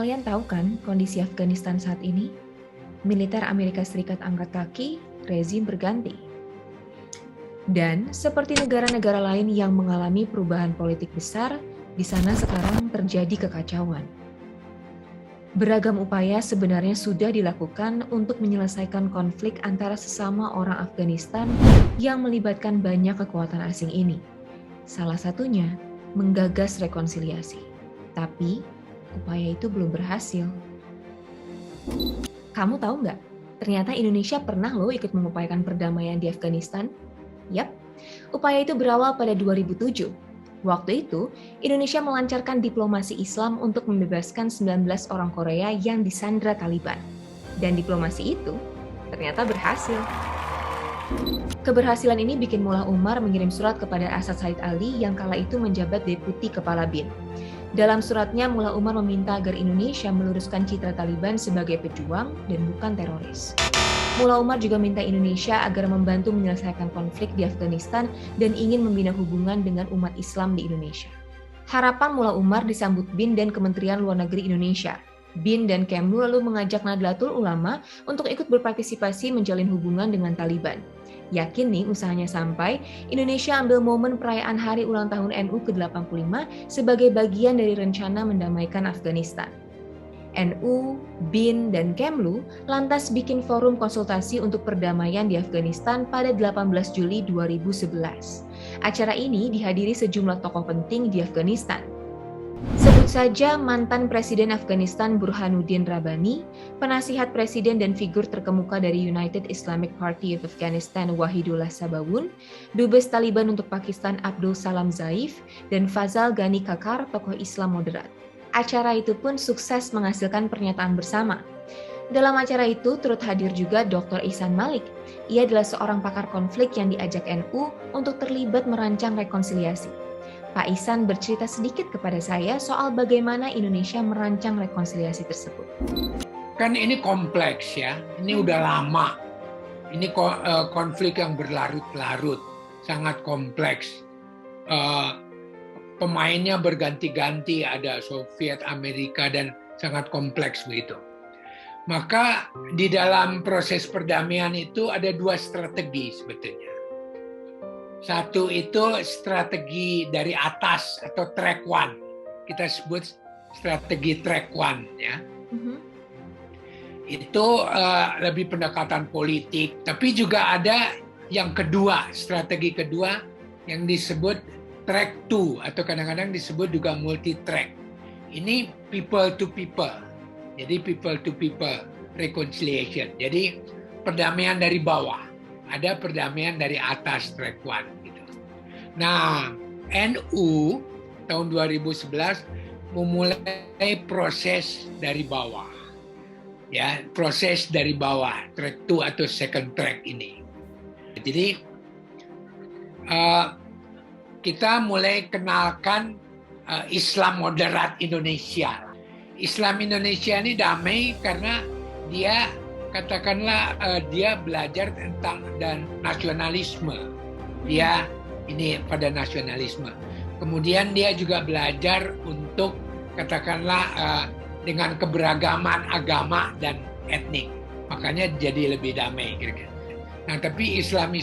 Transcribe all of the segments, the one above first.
Kalian tahu kan kondisi Afghanistan saat ini? Militer Amerika Serikat angkat kaki, rezim berganti. Dan seperti negara-negara lain yang mengalami perubahan politik besar, di sana sekarang terjadi kekacauan. Beragam upaya sebenarnya sudah dilakukan untuk menyelesaikan konflik antara sesama orang Afghanistan yang melibatkan banyak kekuatan asing ini. Salah satunya, menggagas rekonsiliasi. Tapi, upaya itu belum berhasil. Kamu tahu nggak? Ternyata Indonesia pernah loh ikut mengupayakan perdamaian di Afghanistan. Yap, upaya itu berawal pada 2007. Waktu itu, Indonesia melancarkan diplomasi Islam untuk membebaskan 19 orang Korea yang disandra Taliban. Dan diplomasi itu ternyata berhasil. Keberhasilan ini bikin Mullah Umar mengirim surat kepada Asad Said Ali yang kala itu menjabat Deputi Kepala BIN. Dalam suratnya, Mullah Umar meminta agar Indonesia meluruskan citra Taliban sebagai pejuang dan bukan teroris. Mullah Umar juga minta Indonesia agar membantu menyelesaikan konflik di Afghanistan dan ingin membina hubungan dengan umat Islam di Indonesia. Harapan Mullah Umar disambut BIN dan Kementerian Luar Negeri Indonesia. BIN dan Kemlu lalu mengajak Nahdlatul Ulama untuk ikut berpartisipasi menjalin hubungan dengan Taliban. Yakin nih usahanya sampai, Indonesia ambil momen perayaan hari ulang tahun NU ke-85 sebagai bagian dari rencana mendamaikan Afghanistan. NU, BIN, dan Kemlu lantas bikin forum konsultasi untuk perdamaian di Afghanistan pada 18 Juli 2011. Acara ini dihadiri sejumlah tokoh penting di Afghanistan. Sebut saja mantan Presiden Afghanistan Burhanuddin Rabbani, penasihat Presiden dan figur terkemuka dari United Islamic Party of Afghanistan Wahidullah Sabawun, Dubes Taliban untuk Pakistan Abdul Salam Zaif, dan Fazal Ghani Kakar, tokoh Islam moderat. Acara itu pun sukses menghasilkan pernyataan bersama. Dalam acara itu turut hadir juga Dr. Ihsan Malik. Ia adalah seorang pakar konflik yang diajak NU untuk terlibat merancang rekonsiliasi. Pak Ihsan bercerita sedikit kepada saya soal bagaimana Indonesia merancang rekonsiliasi tersebut. Kan ini kompleks ya, ini udah lama. Ini konflik yang berlarut-larut, sangat kompleks. Pemainnya berganti-ganti, ada Soviet, Amerika, dan sangat kompleks begitu. Maka di dalam proses perdamaian itu ada dua strategi sebetulnya. Satu itu strategi dari atas atau track one. Kita sebut strategi track one ya. Itu lebih pendekatan politik. Tapi juga ada yang kedua, strategi kedua yang disebut track 2 atau kadang-kadang disebut juga multi track. Ini people to people. Jadi people to people reconciliation. Jadi perdamaian dari bawah. Ada perdamaian dari atas track 1 gitu. Nah, NU tahun 2011 memulai proses dari bawah. Ya, proses dari bawah track 2 atau second track ini. Jadi kita mulai kenalkan Islam moderat Indonesia. Islam Indonesia ini damai karena dia katakanlah dia belajar tentang dan nasionalisme. Dia ini pada nasionalisme. Kemudian dia juga belajar untuk katakanlah dengan keberagaman agama dan etnik. Makanya jadi lebih damai kira-kira. Nah, tapi Islam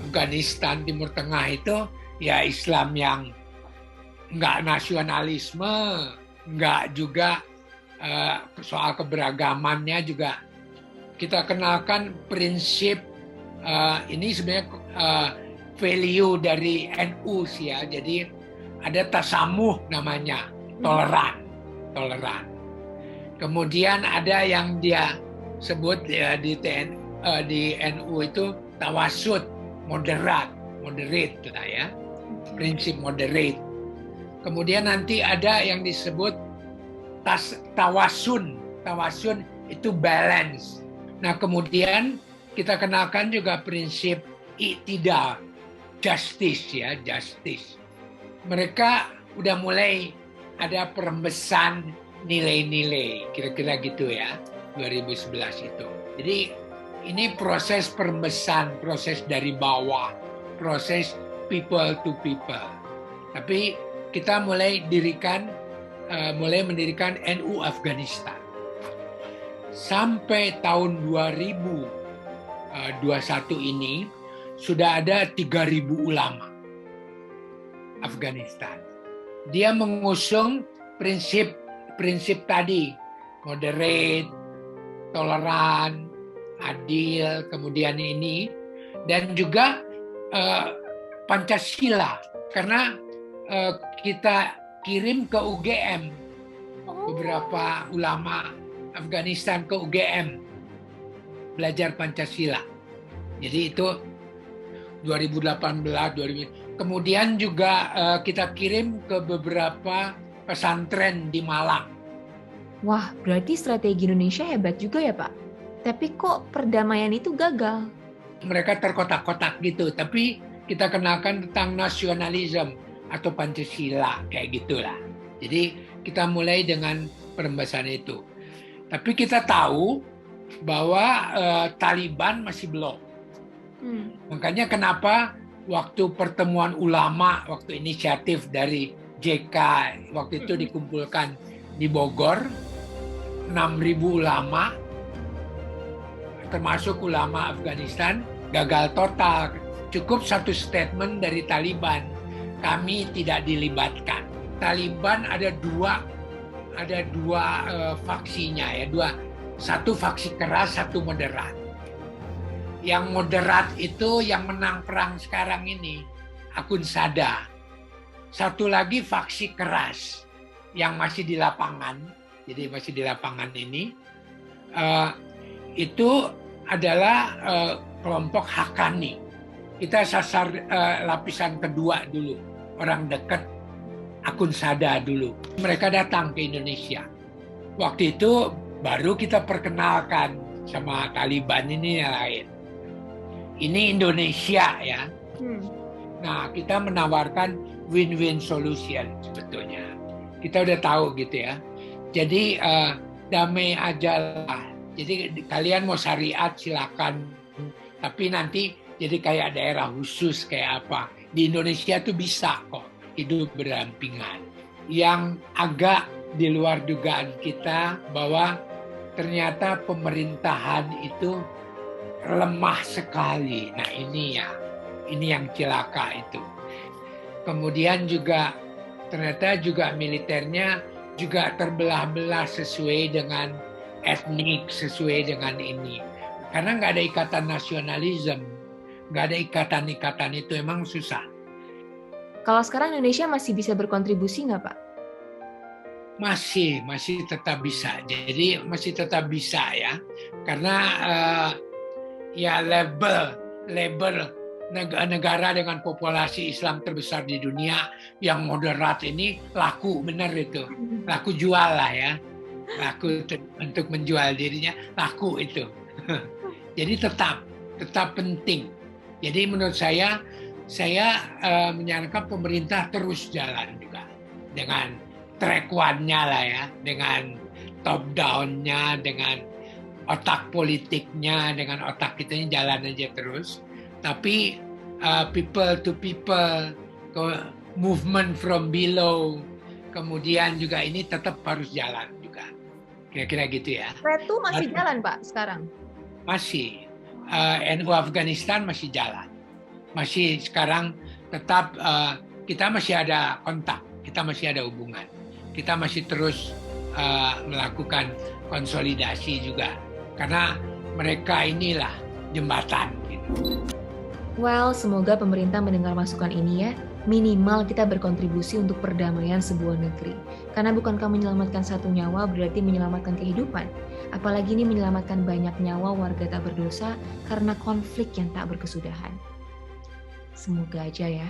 Afghanistan Timur Tengah itu ya Islam yang nggak nasionalisme, nggak juga soal keberagamannya juga. Kita kenalkan prinsip ini sebenarnya value dari NU sih ya. Jadi ada tasamuh namanya, toleran. Kemudian ada yang dia sebut ya, di NU itu tawasud, moderate lah ya. Prinsip moderate. Kemudian nanti ada yang disebut tawasun. Tawasun itu balance. Nah, kemudian kita kenalkan juga prinsip iktidal, justice ya, justice. Mereka udah mulai ada perembesan nilai-nilai, kira-kira gitu ya, 2011 itu. Jadi ini proses perembesan, proses dari bawah, proses people to people. Tapi kita mulai dirikan mulai mendirikan NU Afghanistan. Sampai tahun 2021 ini sudah ada 3.000 ulama Afghanistan. Dia mengusung prinsip tadi, moderate, toleran, adil, kemudian ini, dan juga Pancasila, karena kita kirim ke UGM beberapa ulama Afghanistan ke UGM belajar Pancasila. Jadi itu 2018, kemudian juga kita kirim ke beberapa pesantren di Malang. Wah, berarti strategi Indonesia hebat juga ya, Pak. Tapi kok perdamaian itu gagal? Mereka terkotak-kotak gitu, tapi kita kenalkan tentang nasionalisme atau Pancasila, kayak gitulah. Jadi kita mulai dengan perembasan itu. Tapi kita tahu bahwa Taliban masih belum. Makanya kenapa waktu pertemuan ulama, waktu inisiatif dari JK, waktu itu dikumpulkan di Bogor, 6.000 ulama, termasuk ulama Afghanistan, gagal total. Cukup satu statement dari Taliban, kami tidak dilibatkan. Taliban ada dua faksinya ya, satu faksi keras, satu moderat. Yang moderat itu yang menang perang sekarang ini, Akhundzada. Satu lagi faksi keras yang masih di lapangan, jadi masih di lapangan ini, itu adalah kelompok Haqqani. Kita sasar lapisan kedua dulu, orang dekat Akhundzada dulu. Mereka datang ke Indonesia. Waktu itu baru kita perkenalkan sama Taliban ini yang lain. Ini Indonesia ya. Nah, kita menawarkan win-win solution sebetulnya. Kita udah tahu gitu ya. Jadi damai aja lah. Jadi kalian mau syariat silakan. Tapi nanti jadi kayak daerah khusus kayak apa. Di Indonesia tuh bisa kok hidup berdampingan. Yang agak di luar dugaan kita bahwa ternyata pemerintahan itu lemah sekali. Nah ini yang celaka itu. Kemudian juga ternyata juga militernya juga terbelah-belah sesuai dengan etnik, sesuai dengan ini. Karena nggak ada ikatan nasionalisme, nggak ada ikatan-ikatan itu, emang susah. Kalau sekarang Indonesia masih bisa berkontribusi nggak, Pak? Masih tetap bisa. Jadi masih tetap bisa ya. Karena ya label negara dengan populasi Islam terbesar di dunia yang moderat ini laku, benar itu. Laku jual lah ya. Laku untuk menjual dirinya, laku itu. Jadi tetap penting. Jadi menurut saya menyarankan pemerintah terus jalan juga dengan track one-nya lah ya, dengan top down-nya, dengan otak politiknya, dengan otak kita ini jalan aja terus. Tapi people to people, movement from below, kemudian juga ini tetap harus jalan juga. Kira-kira gitu ya. Itu masih jalan, Pak, sekarang? Masih. NU Afghanistan masih jalan. Masih sekarang tetap kita masih ada kontak, kita masih ada hubungan. Kita masih terus melakukan konsolidasi juga. Karena mereka inilah jembatan. Gitu. Well, semoga pemerintah mendengar masukan ini ya. Minimal kita berkontribusi untuk perdamaian sebuah negeri. Karena bukankah menyelamatkan satu nyawa berarti menyelamatkan kehidupan. Apalagi ini menyelamatkan banyak nyawa warga tak berdosa karena konflik yang tak berkesudahan. Semoga aja ya.